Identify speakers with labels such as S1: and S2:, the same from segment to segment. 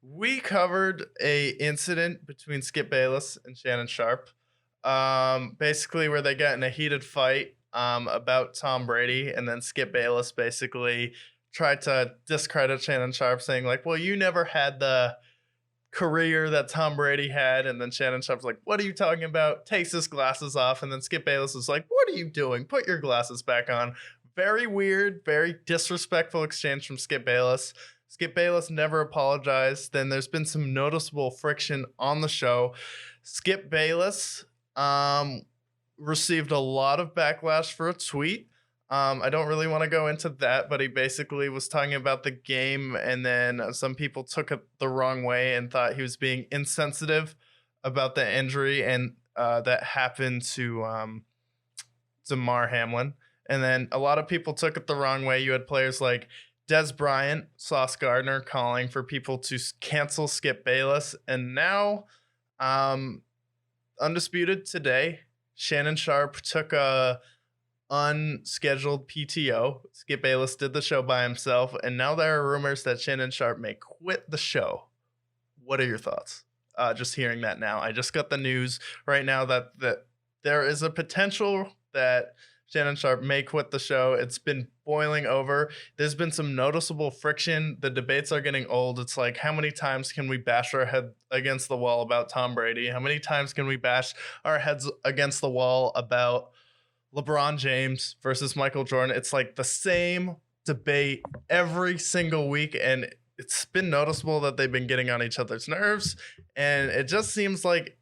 S1: We covered a incident between Skip Bayless and Shannon Sharpe. Basically where they got in a heated fight about Tom Brady, and then Skip Bayless basically tried to discredit Shannon Sharpe, saying like, "Well, you never had the career that Tom Brady had." And then Shannon Sharpe's like, "What are you talking about?" Takes his glasses off, and then Skip Bayless is like, "What are you doing? Put your glasses back on." Very weird, very disrespectful exchange from Skip Bayless. Skip Bayless never apologized. Then there's been some noticeable friction on the show. Skip Bayless um, received a lot of backlash for a tweet. I don't really want to go into that, but he basically was talking about the game, and then some people took it the wrong way and thought he was being insensitive about the injury, and that happened to Damar Hamlin. And then a lot of people took it the wrong way. You had players like Des Bryant, Sauce Gardner calling for people to cancel Skip Bayless, and now um, Undisputed today, Shannon Sharpe took a unscheduled PTO. Skip Bayless did the show by himself, and now there are rumors that Shannon Sharpe may quit the show. What are your thoughts? Just hearing that now, I just got the news right now that there is a potential that Shannon Sharpe may quit the show. It's been boiling over. There's been some noticeable friction. The debates are getting old. It's like, how many times can we bash our head against the wall about Tom Brady? How many times can we bash our heads against the wall about LeBron James versus Michael Jordan? It's like the same debate every single week, and it's been noticeable that they've been getting on each other's nerves. And it just seems like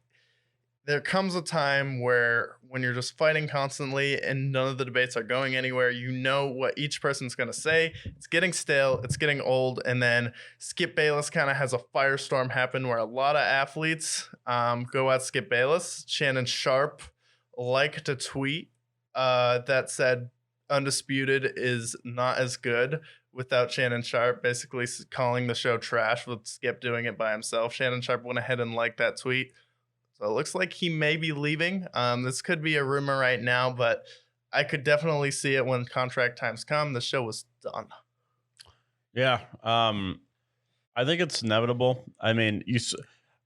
S1: there comes a time where when you're just fighting constantly and none of the debates are going anywhere, you know what each person's going to say. It's getting stale, it's getting old. And then Skip Bayless kind of has a firestorm happen where a lot of athletes go at Skip Bayless. Shannon Sharpe liked a tweet that said Undisputed is not as good without Shannon Sharpe, basically calling the show trash with Skip doing it by himself. Shannon Sharpe went ahead and liked that tweet. So it looks like he may be leaving. This could be a rumor right now, but I could definitely see it when contract times come. The show was done.
S2: Yeah, I think it's inevitable. I mean,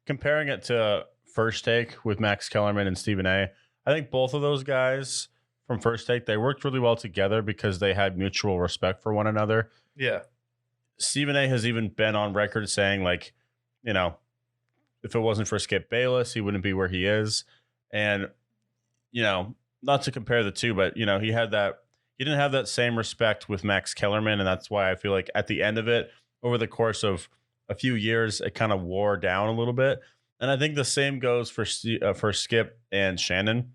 S2: comparing it to First Take with Max Kellerman and Stephen A. I think both of those guys from First Take, they worked really well together because they had mutual respect for one another.
S1: Yeah.
S2: Stephen A. has even been on record saying, like, you know, if it wasn't for Skip Bayless, he wouldn't be where he is. And, not to compare the two, but, he didn't have that same respect with Max Kellerman. And that's why I feel like at the end of it, over the course of a few years, it kind of wore down a little bit. And I think the same goes for Skip and Shannon,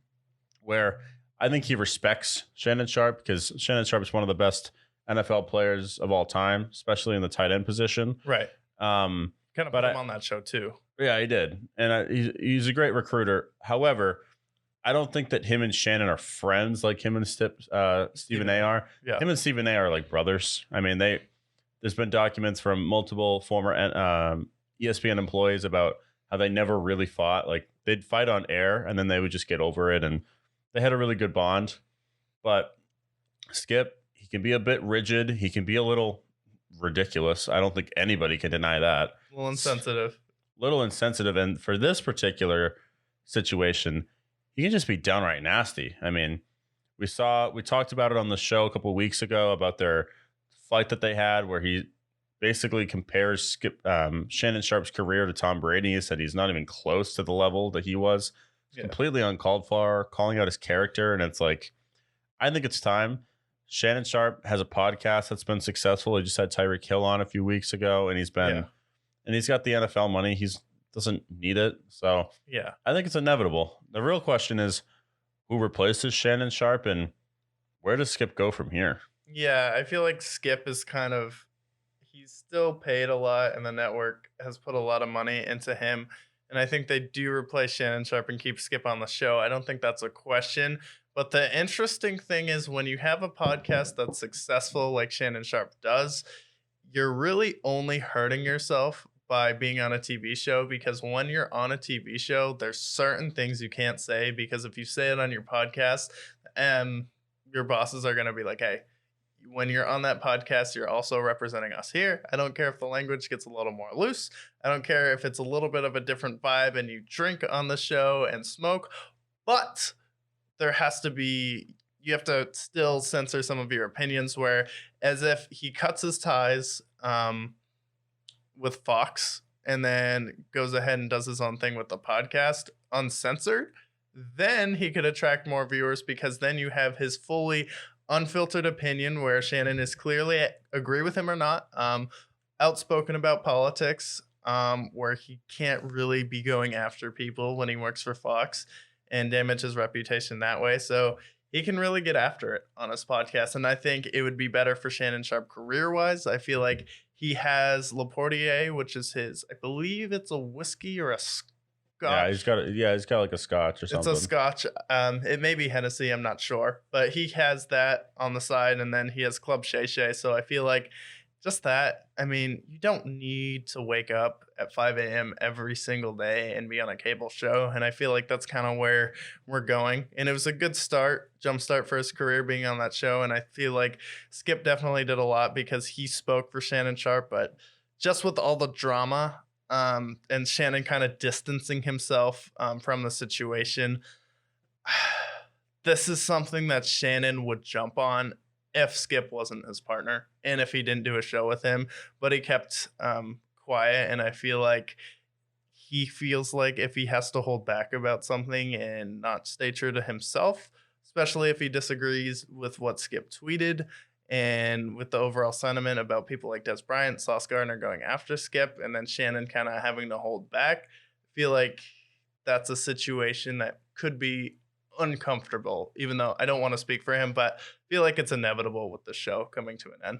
S2: where I think he respects Shannon Sharpe because Shannon Sharpe is one of the best NFL players of all time, especially in the tight end position.
S1: Right. Kind of put him on that show too.
S2: Yeah, he did. And he's a great recruiter. However, I don't think that him and Shannon are friends like him and Stephen A. are.
S1: Yeah.
S2: Him and Stephen A. are like brothers. I mean, there's been documents from multiple former ESPN employees about how they never really fought. Like, they'd fight on air, and then they would just get over it. And they had a really good bond. But Skip, he can be a bit rigid. He can be a little ridiculous. I don't think anybody can deny that.
S1: A little insensitive.
S2: And for this particular situation, he can just be downright nasty. I mean, we talked about it on the show a couple of weeks ago about their fight that they had where he basically compares Shannon Sharpe's career to Tom Brady. He said he's not even close to the level that he was. It's completely uncalled for, calling out his character. And it's like, I think it's time. Shannon Sharpe has a podcast that's been successful. He just had Tyreek Hill on a few weeks ago, and he's got the NFL money. He doesn't need it. So
S1: yeah,
S2: I think it's inevitable. The real question is who replaces Shannon Sharpe and where does Skip go from here?
S1: Yeah, I feel like Skip is he's still paid a lot, and the network has put a lot of money into him. And I think they do replace Shannon Sharpe and keep Skip on the show. I don't think that's a question. But the interesting thing is when you have a podcast that's successful like Shannon Sharpe does, you're really only hurting yourself by being on a TV show, because when you're on a TV show, there's certain things you can't say, because if you say it on your podcast, your bosses are going to be like, hey, when you're on that podcast, you're also representing us here. I don't care if the language gets a little more loose. I don't care if it's a little bit of a different vibe and you drink on the show and smoke, but there has to be, you have to still censor some of your opinions, where as if he cuts his ties with Fox and then goes ahead and does his own thing with the podcast uncensored, then he could attract more viewers, because then you have his fully unfiltered opinion where Shannon is clearly, agree with him or not, outspoken about politics, where he can't really be going after people when he works for Fox and damage his reputation that way. So he can really get after it on his podcast. And I think it would be better for Shannon Sharpe career wise. I feel like he has Laportier, which is his, I believe it's a whiskey or a scotch.
S2: He's got like a scotch or something.
S1: It's a scotch. It may be Hennessy, I'm not sure. But he has that on the side, and then he has Club Shay Shay. So I feel like just that, I mean, you don't need to wake up at 5 a.m. every single day and be on a cable show. And I feel like that's kind of where we're going. And it was a good jump start for his career being on that show. And I feel like Skip definitely did a lot because he spoke for Shannon Sharpe. But just with all the drama and Shannon kind of distancing himself from the situation, this is something that Shannon would jump on if Skip wasn't his partner and if he didn't do a show with him, but he kept quiet. And I feel like he feels like if he has to hold back about something and not stay true to himself, especially if he disagrees with what Skip tweeted and with the overall sentiment about people like Des Bryant, Sauce Gardner going after Skip, and then Shannon kind of having to hold back, I feel like that's a situation that could be uncomfortable, even though I don't want to speak for him, but I feel like it's inevitable with the show coming to an end.